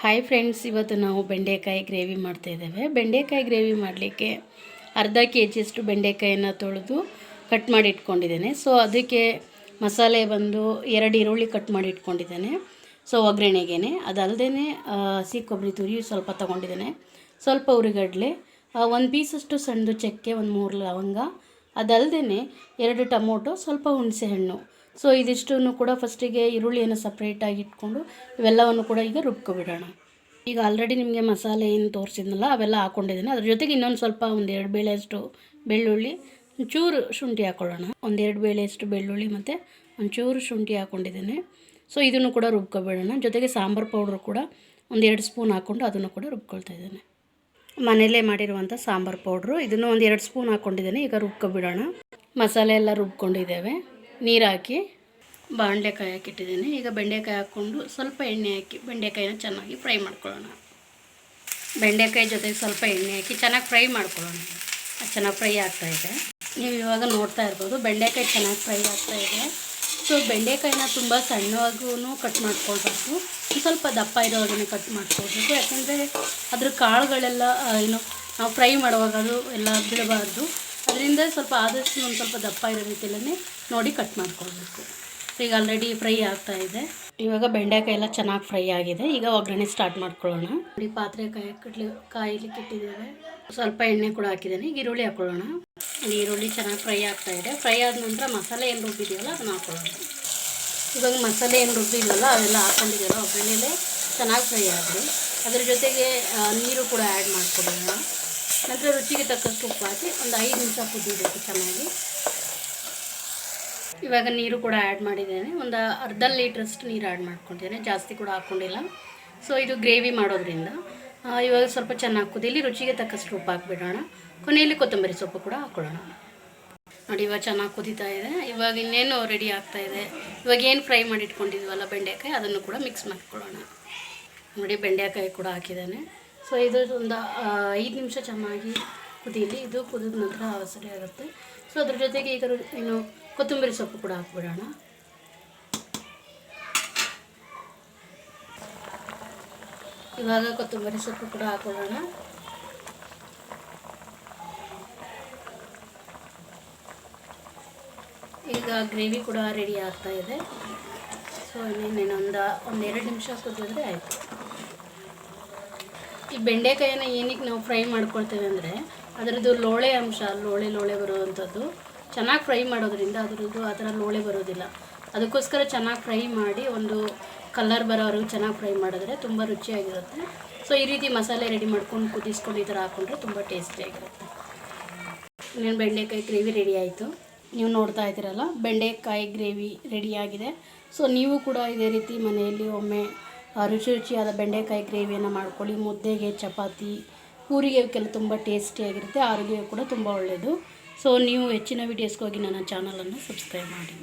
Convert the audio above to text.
Hi friends, ಇವತ್ತು ನಾವು ಬೆಂಡೆಕಾಯಿ ಗ್ರೇವಿ ಮಾಡ್ತಾಯಿದ್ದೇವೆ. ಬೆಂಡೆಕಾಯಿ ಗ್ರೇವಿ ಮಾಡಲಿಕ್ಕೆ ಅರ್ಧ ಕೆ ಜಿಯಷ್ಟು ಬೆಂಡೆಕಾಯನ್ನು ತೊಳೆದು ಕಟ್ ಮಾಡಿ ಇಟ್ಕೊಂಡಿದ್ದೇನೆ. ಸೊ ಅದಕ್ಕೆ ಮಸಾಲೆ ಬಂದು 2 ಈರುಳ್ಳಿ ಕಟ್ ಮಾಡಿ ಇಟ್ಕೊಂಡಿದ್ದೇನೆ. ಸೊ ಒಗ್ಗರಣೆಗೇ ಅದಲ್ಲದೆ ಹಸಿ ಕೊಬ್ಬರಿ ತುರಿ ಸ್ವಲ್ಪ ತೊಗೊಂಡಿದ್ದೇನೆ, ಸ್ವಲ್ಪ ಉರಿಗಡಲೆ, 1 ಪೀಸಷ್ಟು ಸಣ್ಣದು ಚಕ್ಕೆ, 3 ಲವಂಗ, ಅದಲ್ಲದೆ 2 ಟೊಮೊಟೊ, ಸ್ವಲ್ಪ ಹುಣಸೆಹಣ್ಣು. ಸೊ ಇದಿಷ್ಟನ್ನು ಕೂಡ ಫಸ್ಟಿಗೆ ಈರುಳ್ಳಿಯನ್ನು ಸಪ್ರೇಟಾಗಿ ಇಟ್ಕೊಂಡು ಇವೆಲ್ಲವನ್ನು ಕೂಡ ಈಗ ರುಬ್ಕೊಬಿಡೋಣ. ಈಗ ಆಲ್ರೆಡಿ ನಿಮಗೆ ಮಸಾಲೆ ಏನು ತೋರಿಸಿದ್ನಲ್ಲ ಅವೆಲ್ಲ ಹಾಕ್ಕೊಂಡಿದ್ದೀನಿ. ಅದ್ರ ಜೊತೆಗೆ ಇನ್ನೊಂದು ಸ್ವಲ್ಪ 1-2 ಬೇಳೆಯಷ್ಟು ಬೆಳ್ಳುಳ್ಳಿ, ಒಂಚೂರು ಶುಂಠಿ ಹಾಕ್ಕೊಳ್ಳೋಣ. 1-2 ಬೇಳೆಯಷ್ಟು ಬೆಳ್ಳುಳ್ಳಿ ಮತ್ತು ಒಂಚೂರು ಶುಂಠಿ ಹಾಕ್ಕೊಂಡಿದ್ದೇನೆ. ಸೊ ಇದನ್ನು ಕೂಡ ರುಬ್ಕೊಬಿಡೋಣ. ಜೊತೆಗೆ ಸಾಂಬಾರು ಪೌಡ್ರು ಕೂಡ 1-2 ಸ್ಪೂನ್ ಹಾಕ್ಕೊಂಡು ಅದನ್ನು ಕೂಡ ರುಬ್ಕೊಳ್ತಾ ಇದ್ದೇನೆ. ಮನೆಯಲ್ಲೇ ಮಾಡಿರುವಂಥ ಸಾಂಬಾರು ಪೌಡ್ರು, ಇದನ್ನು 1-2 ಸ್ಪೂನ್ ಹಾಕ್ಕೊಂಡಿದ್ದೇನೆ. ಈಗ ರುಬ್ಕೊಬಿಡೋಣ. ಮಸಾಲೆ ಎಲ್ಲ ರುಬ್ಕೊಂಡಿದ್ದೇವೆ. ನೀರು ಹಾಕಿ ಬಾಣಲೆ ಕಾಯಕ್ಕಿಟ್ಟಿದ್ದೇನೆ. ಈಗ ಬೆಂಡೆಕಾಯಿ ಹಾಕ್ಕೊಂಡು ಸ್ವಲ್ಪ ಎಣ್ಣೆ ಹಾಕಿ ಬೆಂಡೆಕಾಯಿನ ಚೆನ್ನಾಗಿ ಫ್ರೈ ಮಾಡ್ಕೊಳ್ಳೋಣ. ಬೆಂಡೆಕಾಯಿ ಜೊತೆಗೆ ಸ್ವಲ್ಪ ಎಣ್ಣೆ ಹಾಕಿ ಚೆನ್ನಾಗಿ ಫ್ರೈ ಮಾಡ್ಕೊಳ್ಳೋಣ. ಚೆನ್ನಾಗಿ ಫ್ರೈ ಆಗ್ತಾಯಿದೆ. ನೀವು ಇವಾಗ ನೋಡ್ತಾ ಇರ್ಬೋದು ಬೆಂಡೆಕಾಯಿ ಚೆನ್ನಾಗಿ ಫ್ರೈ ಆಗ್ತಾಯಿದೆ. ಸೊ ಬೆಂಡೆಕಾಯಿನ ತುಂಬ ಸಣ್ಣವಾಗೂ ಕಟ್ ಮಾಡ್ಕೊಳ್ಬೇಕು, ಸ್ವಲ್ಪ ದಪ್ಪ ಇರೋವಾಗೇ ಕಟ್ ಮಾಡ್ಕೊಳ್ಬೇಕು. ಯಾಕೆಂದರೆ ಅದ್ರ ಕಾಳುಗಳೆಲ್ಲ ನಾವು ಫ್ರೈ ಮಾಡುವಾಗ ಅದು ಎಲ್ಲ ಬಿಡಬಾರ್ದು. ಅದರಿಂದ ಸ್ವಲ್ಪ ಆದಷ್ಟು ಒಂದು ಸ್ವಲ್ಪ ದಪ್ಪ ಇರೋ ರೀತಿಯಲ್ಲೇ ನೋಡಿ ಕಟ್ ಮಾಡ್ಕೊಳ್ಬೇಕು. ಈಗ ಆಲ್ರೆಡಿ ಫ್ರೈ ಆಗ್ತಾಯಿದೆ. ಇವಾಗ ಬೆಂಡೆಕಾಯಿ ಎಲ್ಲ ಚೆನ್ನಾಗಿ ಫ್ರೈ ಆಗಿದೆ. ಈಗ ಒಗ್ಗರಣೆ ಸ್ಟಾರ್ಟ್ ಮಾಡ್ಕೊಳ್ಳೋಣ. ನೋಡಿ ಪಾತ್ರೆ ಕಾಯಲಿಕ್ಕೆ ಇಟ್ಟಿದ್ದೇವೆ. ಸ್ವಲ್ಪ ಎಣ್ಣೆ ಕೂಡ ಹಾಕಿದ್ದೇನೆ. ಈಗ ಈರುಳ್ಳಿ ಹಾಕ್ಕೊಳ್ಳೋಣ. ಈರುಳ್ಳಿ ಚೆನ್ನಾಗಿ ಫ್ರೈ ಆಗ್ತಾಯಿದೆ. ಫ್ರೈ ಆದ ನಂತರ ಮಸಾಲೆ ಏನು ರುಬ್ಬಿದೆಯಲ್ಲ ಅದನ್ನು ಹಾಕ್ಕೊಳ್ಳೋಣ. ಇವಾಗ ಮಸಾಲೆ ಏನು ರುಬ್ಬಿದೆಯಲ್ಲ ಅವೆಲ್ಲ ಹಾಕ್ಕೊಂಡಿದ್ದೀವಲ್ಲ ಒಗ್ಗರಣೆಲೇ ಚೆನ್ನಾಗಿ ಫ್ರೈ ಆಗಲಿ. ಅದ್ರ ಜೊತೆಗೆ ನೀರು ಕೂಡ ಆ್ಯಡ್ ಮಾಡ್ಕೊಳ್ಳೋಣ. ನಂತರ ರುಚಿಗೆ ತಕ್ಕಷ್ಟು ಉಪ್ಪು ಹಾಕಿ ಒಂದು 5 ನಿಮಿಷ ಕುದಿಬೇಕು ಚೆನ್ನಾಗಿ. ಇವಾಗ ನೀರು ಕೂಡ ಆ್ಯಡ್ ಮಾಡಿದ್ದೇನೆ. ಒಂದು ಅರ್ಧ ಲೀಟ್ರಷ್ಟು ನೀರು ಆ್ಯಡ್ ಮಾಡ್ಕೊಂಡಿದ್ದೇನೆ, ಜಾಸ್ತಿ ಕೂಡ ಹಾಕ್ಕೊಂಡಿಲ್ಲ. ಸೊ ಇದು ಗ್ರೇವಿ ಮಾಡೋದ್ರಿಂದ ಇವಾಗ ಸ್ವಲ್ಪ ಚೆನ್ನಾಗಿ ಕುದೀಲಿ. ರುಚಿಗೆ ತಕ್ಕಷ್ಟು ಉಪ್ಪು ಹಾಕ್ಬಿಡೋಣ. ಕೊನೆಯಲ್ಲಿ ಕೊತ್ತಂಬರಿ ಸೊಪ್ಪು ಕೂಡ ಹಾಕ್ಕೊಳ್ಳೋಣ. ನೋಡಿ ಇವಾಗ ಚೆನ್ನಾಗಿ ಕುದೀತಾ ಇದೆ. ಇವಾಗ ಇನ್ನೇನು ರೆಡಿ ಆಗ್ತಾಯಿದೆ. ಇವಾಗ ಏನು ಫ್ರೈ ಮಾಡಿ ಇಟ್ಕೊಂಡಿದ್ವಲ್ಲ ಬೆಂಡೆಕಾಯಿ, ಅದನ್ನು ಕೂಡ ಮಿಕ್ಸ್ ಮಾಡ್ಕೊಳ್ಳೋಣ. ನೋಡಿ ಬೆಂಡೆಕಾಯಿ ಕೂಡ ಹಾಕಿದ್ದಾನೆ. ಸೊ ಇದು ಒಂದು 5 ನಿಮಿಷ ಚೆನ್ನಾಗಿ ಕುದೀಲಿ. ಇದು ಕುದಿದ ನಂತರ ಸರಿ ಆಗುತ್ತೆ. ಸೊ ಅದ್ರ ಜೊತೆಗೆ ಈಗ ಕೊತ್ತಂಬರಿ ಸೊಪ್ಪು ಕೂಡ ಹಾಕ್ಬಿಡೋಣ. ಇವಾಗ ಕೊತ್ತಂಬರಿ ಸೊಪ್ಪು ಕೂಡ ಹಾಕೊಳ್ಳೋಣ. ಈಗ ಗ್ರೇವಿ ಕೂಡ ರೆಡಿ ಆಗ್ತಾ ಇದೆ. ಸೊ ಇನ್ನೇನು ಒಂದು 2 ನಿಮಿಷ ಕುದಿದ್ರೆ ಆಯಿತು. ಈ ಬೆಂಡೆಕಾಯಿನ ಏನಕ್ಕೆ ನಾವು ಫ್ರೈ ಮಾಡ್ಕೊಳ್ತೇವೆ ಅಂದರೆ ಅದರದ್ದು ಲೋಳೆ ಅಂಶ, ಲೋಳೆ ಬರುವಂಥದ್ದು ಚೆನ್ನಾಗಿ ಫ್ರೈ ಮಾಡೋದ್ರಿಂದ ಅದರದ್ದು ಆ ಥರ ಲೋಳೆ ಬರೋದಿಲ್ಲ. ಅದಕ್ಕೋಸ್ಕರ ಚೆನ್ನಾಗಿ ಫ್ರೈ ಮಾಡಿ ಒಂದು ಕಲರ್ ಬರೋವರೆಗೂ ಚೆನ್ನಾಗಿ ಫ್ರೈ ಮಾಡಿದ್ರೆ ತುಂಬ ರುಚಿಯಾಗಿರುತ್ತೆ. ಸೊ ಈ ರೀತಿ ಮಸಾಲೆ ರೆಡಿ ಮಾಡ್ಕೊಂಡು ಕುದಿಸ್ಕೊಂಡು ಈ ಥರ ಹಾಕ್ಕೊಂಡ್ರೆ ತುಂಬ ಟೇಸ್ಟಿಯಾಗಿರುತ್ತೆ. ಇನ್ನೇನು ಬೆಂಡೆಕಾಯಿ ಗ್ರೇವಿ ರೆಡಿ ಆಯಿತು. ನೀವು ನೋಡ್ತಾ ಇದ್ದೀರಲ್ಲ ಬೆಂಡೆಕಾಯಿ ಗ್ರೇವಿ ರೆಡಿಯಾಗಿದೆ. ಸೊ ನೀವು ಕೂಡ ಇದೇ ರೀತಿ ಮನೆಯಲ್ಲಿ ಒಮ್ಮೆ ರುಚಿಯಾದ ಬೆಂಡೆಕಾಯಿ ಗ್ರೇವಿಯನ್ನು ಮಾಡ್ಕೊಳ್ಳಿ. ಮುದ್ದೆಗೆ, ಚಪಾತಿ, ಪೂರಿಗೆ ತುಂಬ ಟೇಸ್ಟಿಯಾಗಿರುತ್ತೆ. ಆರೋಗ್ಯಕ್ಕೆ ಕೂಡ ತುಂಬ ಒಳ್ಳೆಯದು. ಸೊ ನೀವು ಹೆಚ್ಚಿನ ವೀಡಿಯೋಸ್ಗಾಗಿ ನನ್ನ ಚಾನಲನ್ನು ಸಬ್ಸ್ಕ್ರೈಬ್ ಮಾಡಿ.